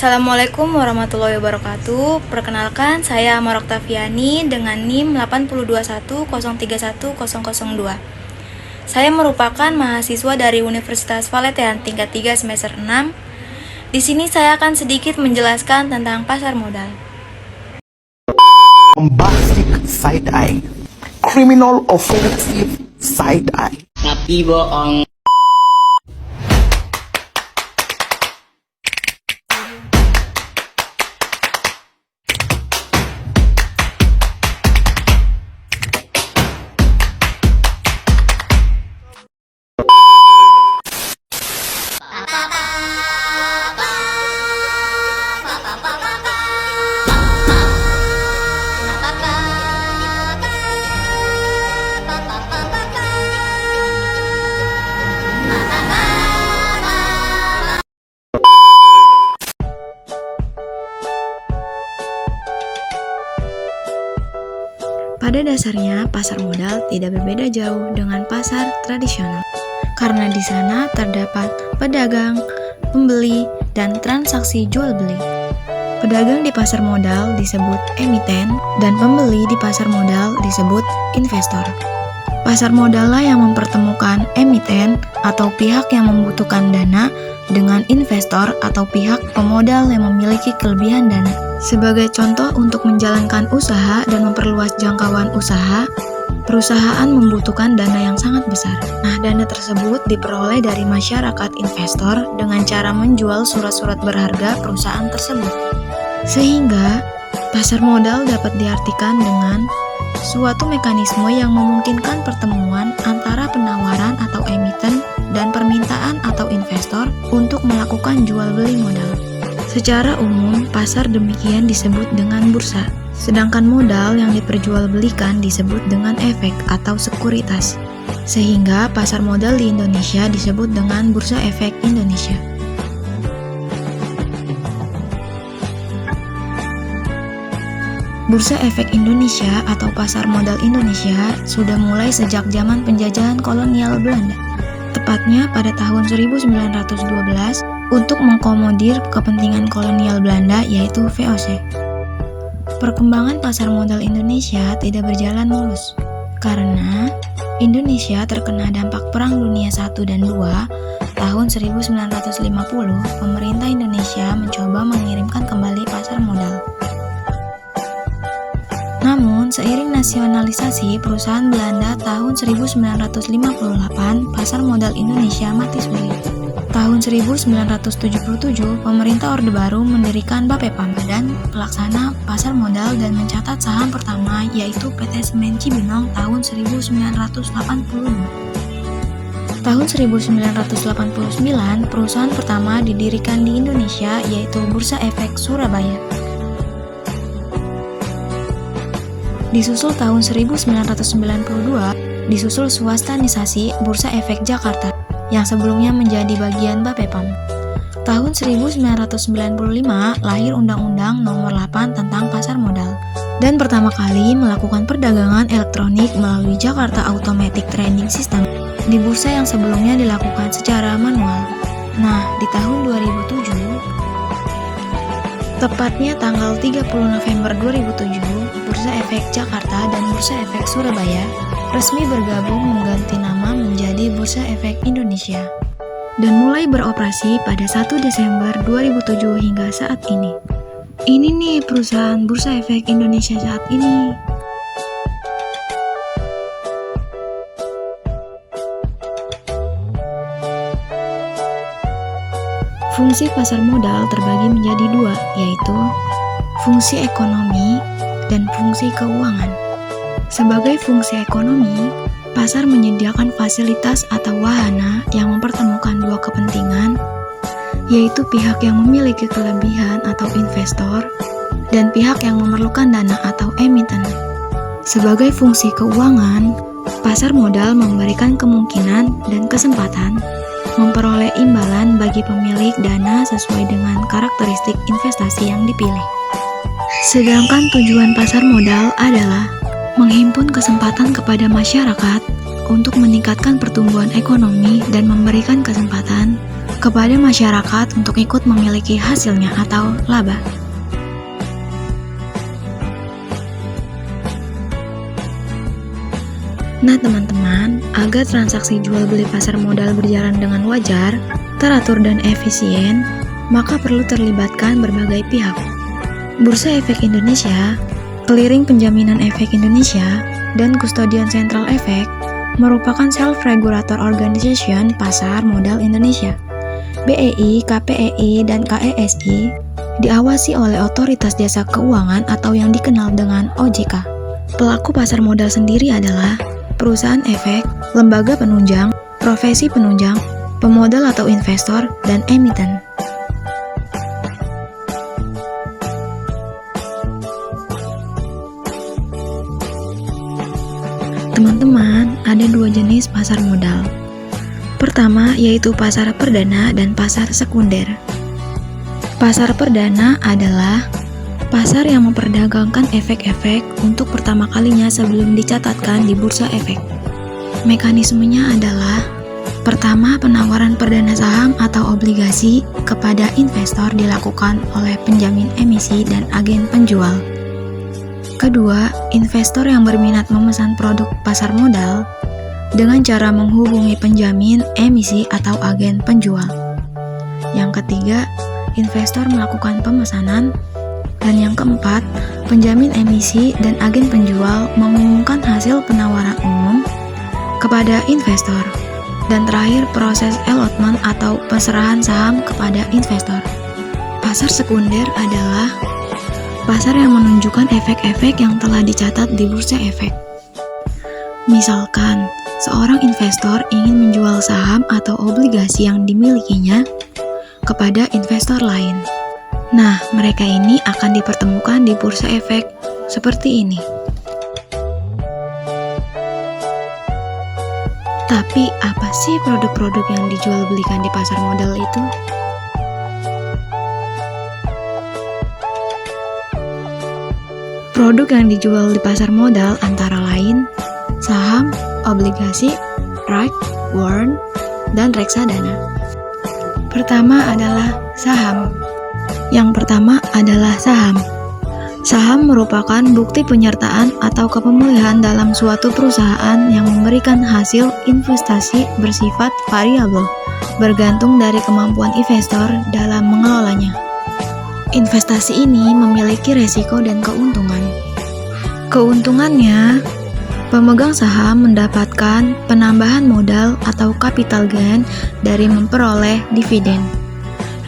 Assalamualaikum warahmatullahi wabarakatuh. Perkenalkan, saya Amar Oktaviani dengan NIM 80210310002. Saya merupakan mahasiswa dari Universitas Valetean tingkat 3 semester 6. Di sini saya akan sedikit menjelaskan tentang pasar modal. Bombastic side eye, criminal offensive side eye. Tapi bohong. Pada dasarnya, pasar modal tidak berbeda jauh dengan pasar tradisional, karena di sana terdapat pedagang, pembeli, dan transaksi jual-beli. Pedagang di pasar modal disebut emiten, dan pembeli di pasar modal disebut investor. Pasar modal lah yang mempertemukan emiten atau pihak yang membutuhkan dana dengan investor atau pihak pemodal yang memiliki kelebihan dana. Sebagai contoh untuk menjalankan usaha dan memperluas jangkauan usaha, perusahaan membutuhkan dana yang sangat besar. Nah, dana tersebut diperoleh dari masyarakat investor dengan cara menjual surat-surat berharga perusahaan tersebut. Sehingga, pasar modal dapat diartikan dengan suatu mekanisme yang memungkinkan pertemuan antara penawaran atau emiten dan permintaan atau investor untuk melakukan jual-beli modal. Secara umum, pasar demikian disebut dengan bursa, sedangkan modal yang diperjualbelikan disebut dengan efek atau sekuritas. Sehingga pasar modal di Indonesia disebut dengan Bursa Efek Indonesia. Bursa Efek Indonesia atau Pasar Modal Indonesia sudah mulai sejak zaman penjajahan kolonial Belanda, tepatnya pada tahun 1912 untuk mengakomodir kepentingan kolonial Belanda yaitu VOC. Perkembangan pasar modal Indonesia tidak berjalan mulus, karena Indonesia terkena dampak Perang Dunia I dan II tahun 1950. Pemerintah Indonesia mencoba mengirimkan kembali pasar modal. Namun, seiring nasionalisasi perusahaan Belanda tahun 1958, pasar modal Indonesia mati suri. Tahun 1977, pemerintah Orde Baru mendirikan Bapepam, Badan Pelaksana Pasar Modal, dan mencatat saham pertama yaitu PT Semen Cibinong tahun 1980. Tahun 1989, perusahaan pertama didirikan di Indonesia yaitu Bursa Efek Surabaya. Disusul tahun 1992, disusul swastanisasi Bursa Efek Jakarta, yang sebelumnya menjadi bagian Bapepam. Tahun 1995, lahir Undang-Undang Nomor 8 tentang Pasar Modal, dan pertama kali melakukan perdagangan elektronik melalui Jakarta Automatic Trading System, di bursa yang sebelumnya dilakukan secara manual. Nah, di tahun 2007, tepatnya tanggal 30 November 2007, Bursa Efek Jakarta dan Bursa Efek Surabaya resmi bergabung mengganti nama menjadi Bursa Efek Indonesia dan mulai beroperasi pada 1 Desember 2007 hingga saat ini. Ini nih perusahaan Bursa Efek Indonesia saat ini. Fungsi pasar modal terbagi menjadi dua, yaitu fungsi ekonomi dan fungsi keuangan. Sebagai fungsi ekonomi, pasar menyediakan fasilitas atau wahana yang mempertemukan dua kepentingan, yaitu pihak yang memiliki kelebihan atau investor, dan pihak yang memerlukan dana atau emiten. Sebagai fungsi keuangan, pasar modal memberikan kemungkinan dan kesempatan memperoleh imbalan bagi pemilik dana sesuai dengan karakteristik investasi yang dipilih. Sedangkan tujuan pasar modal adalah menghimpun kesempatan kepada masyarakat untuk meningkatkan pertumbuhan ekonomi dan memberikan kesempatan kepada masyarakat untuk ikut memiliki hasilnya atau laba. Nah teman-teman, agar transaksi jual beli pasar modal berjalan dengan wajar, teratur dan efisien, maka perlu terlibatkan berbagai pihak. Bursa Efek Indonesia, Clearing Penjaminan Efek Indonesia, dan Kustodian Sentral Efek merupakan self-regulator organization pasar modal Indonesia. BEI, KPEI, dan KESI diawasi oleh Otoritas Jasa Keuangan atau yang dikenal dengan OJK. Pelaku pasar modal sendiri adalah perusahaan efek, lembaga penunjang, profesi penunjang, pemodal atau investor, dan emiten. Teman-teman, ada dua jenis pasar modal. Pertama, yaitu pasar perdana dan pasar sekunder. Pasar perdana adalah pasar yang memperdagangkan efek-efek untuk pertama kalinya sebelum dicatatkan di bursa efek. Mekanismenya adalah: pertama, penawaran perdana saham atau obligasi kepada investor dilakukan oleh penjamin emisi dan agen penjual. Kedua, investor yang berminat memesan produk pasar modal dengan cara menghubungi penjamin emisi atau agen penjual. Yang ketiga, investor melakukan pemesanan. Dan yang keempat, penjamin emisi dan agen penjual mengumumkan hasil penawaran umum kepada investor. Dan terakhir, proses allotment atau perserahan saham kepada investor. Pasar sekunder adalah pasar yang menunjukkan efek-efek yang telah dicatat di bursa efek. Misalkan, seorang investor ingin menjual saham atau obligasi yang dimilikinya kepada investor lain. Nah, mereka ini akan dipertemukan di bursa efek seperti ini. Tapi, apa sih produk-produk yang dijual belikan di pasar modal itu? Produk yang dijual di pasar modal antara lain saham, obligasi, right, warrant, dan reksadana. Pertama adalah saham. Yang pertama adalah saham. Saham merupakan bukti penyertaan atau kepemilikan dalam suatu perusahaan yang memberikan hasil investasi bersifat variabel, bergantung dari kemampuan investor dalam mengelolanya. Investasi ini memiliki resiko dan keuntungan. Keuntungannya, pemegang saham mendapatkan penambahan modal atau capital gain dari memperoleh dividen.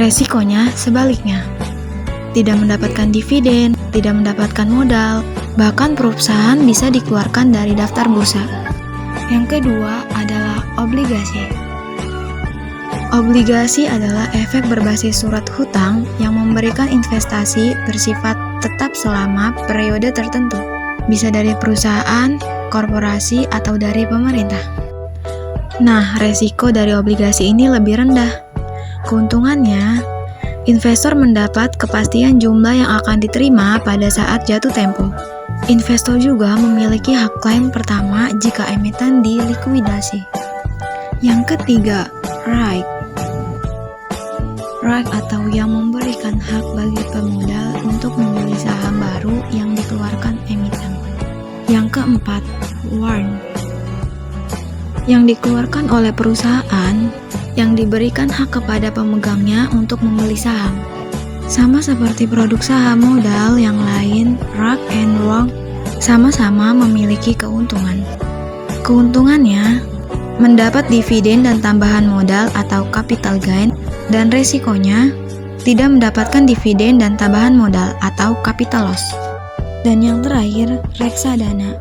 Resikonya sebaliknya, tidak mendapatkan dividen, tidak mendapatkan modal, bahkan perusahaan bisa dikeluarkan dari daftar bursa. Yang kedua adalah obligasi. Obligasi adalah efek berbasis surat hutang yang memberikan investasi bersifat tetap selama periode tertentu, bisa dari perusahaan, korporasi, atau dari pemerintah. Nah, resiko dari obligasi ini lebih rendah. Keuntungannya, investor mendapat kepastian jumlah yang akan diterima pada saat jatuh tempo. Investor juga memiliki hak klaim pertama jika emiten dilikuidasi. Yang ketiga, right. Right atau yang memberikan hak bagi pemodal untuk membeli saham baru yang dikeluarkan emiten. Yang keempat, warrant. Yang dikeluarkan oleh perusahaan yang diberikan hak kepada pemegangnya untuk membeli saham. Sama seperti produk saham modal yang lain, rock and roll sama-sama memiliki keuntungan. Keuntungannya, mendapat dividen dan tambahan modal atau capital gain, dan resikonya, tidak mendapatkan dividen dan tambahan modal atau capital loss. Dan yang terakhir, reksadana.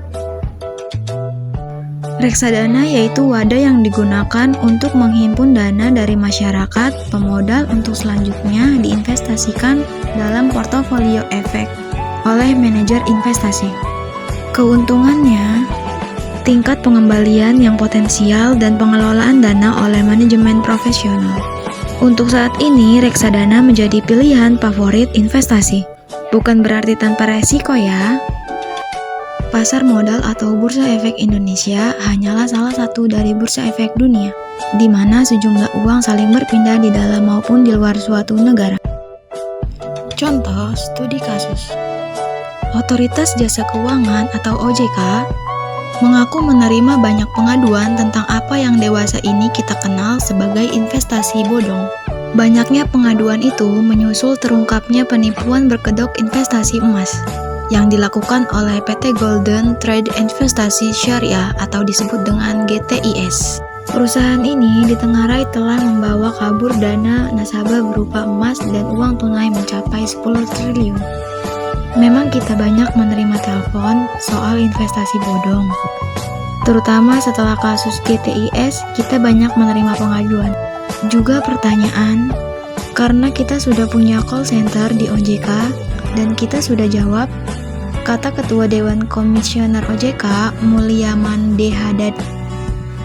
Reksadana yaitu wadah yang digunakan untuk menghimpun dana dari masyarakat pemodal untuk selanjutnya diinvestasikan dalam portofolio efek oleh manajer investasi. Keuntungannya, tingkat pengembalian yang potensial dan pengelolaan dana oleh manajemen profesional. Untuk saat ini, reksadana menjadi pilihan favorit investasi. Bukan berarti tanpa resiko ya. Pasar modal atau Bursa Efek Indonesia hanyalah salah satu dari bursa efek dunia, di mana sejumlah uang saling berpindah di dalam maupun di luar suatu negara. Contoh studi kasus. Otoritas Jasa Keuangan atau OJK mengaku menerima banyak pengaduan tentang apa yang dewasa ini kita kenal sebagai investasi bodong. Banyaknya pengaduan itu menyusul terungkapnya penipuan berkedok investasi emas yang dilakukan oleh PT Golden Trade Investasi Syariah atau disebut dengan GTIS. Perusahaan ini ditengarai telah membawa kabur dana nasabah berupa emas dan uang tunai mencapai 10 triliun. Memang kita banyak menerima telepon soal investasi bodong. Terutama setelah kasus GTIS, kita banyak menerima pengaduan. Juga pertanyaan, karena kita sudah punya call center di OJK dan kita sudah jawab, kata Ketua Dewan Komisioner OJK, Mulyaman D. Haddad.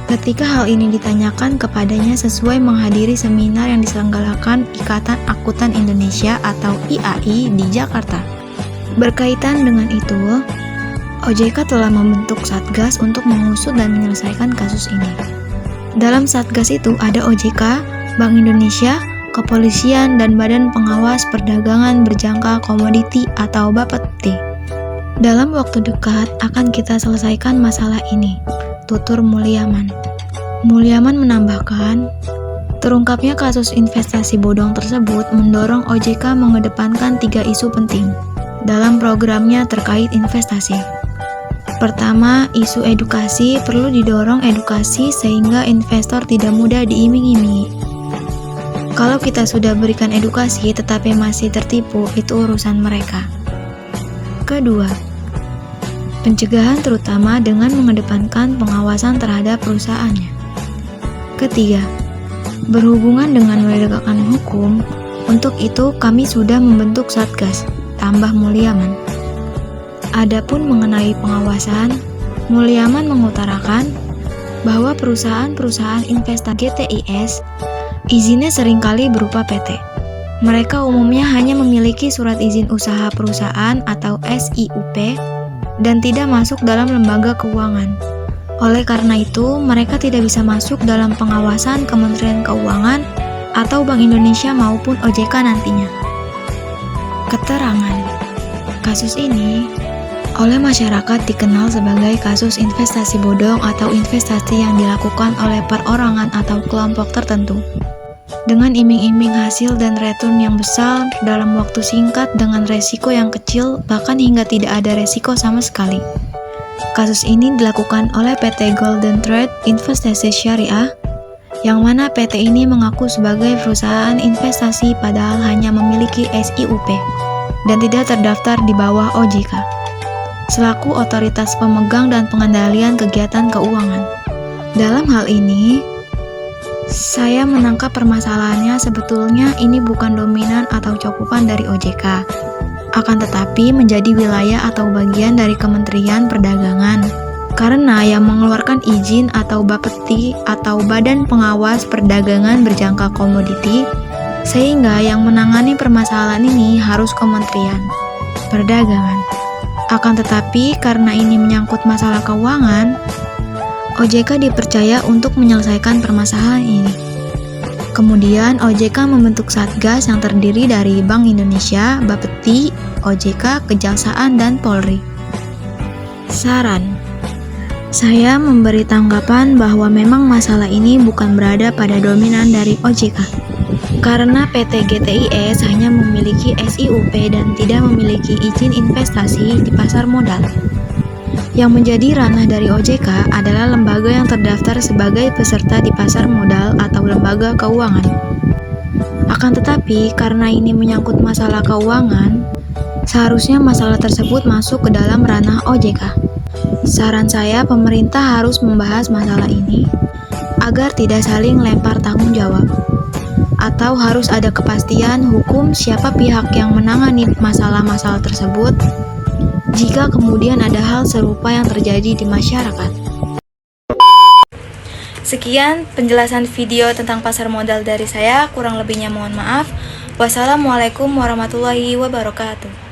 Ketika hal ini ditanyakan kepadanya sesuai menghadiri seminar yang diselenggarakan Ikatan Akuntan Indonesia atau IAI di Jakarta. Berkaitan dengan itu, OJK telah membentuk Satgas untuk mengusut dan menyelesaikan kasus ini. Dalam Satgas itu ada OJK, Bank Indonesia, Kepolisian, dan Badan Pengawas Perdagangan Berjangka Komoditi atau Bapeti. Dalam waktu dekat akan kita selesaikan masalah ini, tutur Mulyaman. Mulyaman menambahkan, terungkapnya kasus investasi bodong tersebut mendorong OJK mengedepankan 3 isu penting dalam programnya terkait investasi. Pertama, isu edukasi, perlu didorong edukasi sehingga investor tidak mudah diiming-imingi. Kalau kita sudah berikan edukasi tetapi masih tertipu, itu urusan mereka. Kedua, pencegahan terutama dengan mengedepankan pengawasan terhadap perusahaannya. Ketiga, berhubungan dengan menegakkan hukum, untuk itu kami sudah membentuk Satgas, tambah Mulyaman. Adapun mengenai pengawasan, Mulyaman mengutarakan bahwa perusahaan-perusahaan investasi GTIS izinnya seringkali berupa PT. Mereka umumnya hanya memiliki surat izin usaha perusahaan atau SIUP dan tidak masuk dalam lembaga keuangan. Oleh karena itu, mereka tidak bisa masuk dalam pengawasan Kementerian Keuangan atau Bank Indonesia maupun OJK nantinya. Keterangan. Kasus ini oleh masyarakat dikenal sebagai kasus investasi bodong atau investasi yang dilakukan oleh perorangan atau kelompok tertentu dengan iming-iming hasil dan return yang besar dalam waktu singkat dengan resiko yang kecil bahkan hingga tidak ada resiko sama sekali. Kasus ini dilakukan oleh PT Golden Trade Investasi Syariah yang mana PT ini mengaku sebagai perusahaan investasi padahal hanya memiliki SIUP dan tidak terdaftar di bawah OJK selaku otoritas pemegang dan pengendalian kegiatan keuangan. Dalam hal ini, saya menangkap permasalahannya sebetulnya ini bukan dominan atau cakupan dari OJK, akan tetapi menjadi wilayah atau bagian dari Kementerian Perdagangan, karena yang mengeluarkan izin atau Bapeti atau Badan Pengawas Perdagangan Berjangka Komoditi, sehingga yang menangani permasalahan ini harus Kementerian Perdagangan. Akan tetapi, karena ini menyangkut masalah keuangan, OJK dipercaya untuk menyelesaikan permasalahan ini. Kemudian, OJK membentuk Satgas yang terdiri dari Bank Indonesia, Bapeti, OJK, Kejaksaan, dan Polri. Saran. Saya memberi tanggapan bahwa memang masalah ini bukan berada pada dominan dari OJK. Karena PT GTIS hanya memiliki SIUP dan tidak memiliki izin investasi di pasar modal. Yang menjadi ranah dari OJK adalah lembaga yang terdaftar sebagai peserta di pasar modal atau lembaga keuangan. Akan tetapi, karena ini menyangkut masalah keuangan, seharusnya masalah tersebut masuk ke dalam ranah OJK. Saran saya, pemerintah harus membahas masalah ini agar tidak saling lempar tanggung jawab. Atau harus ada kepastian hukum siapa pihak yang menangani masalah-masalah tersebut jika kemudian ada hal serupa yang terjadi di masyarakat. Sekian penjelasan video tentang pasar modal dari saya, kurang lebihnya mohon maaf. Wassalamualaikum warahmatullahi wabarakatuh.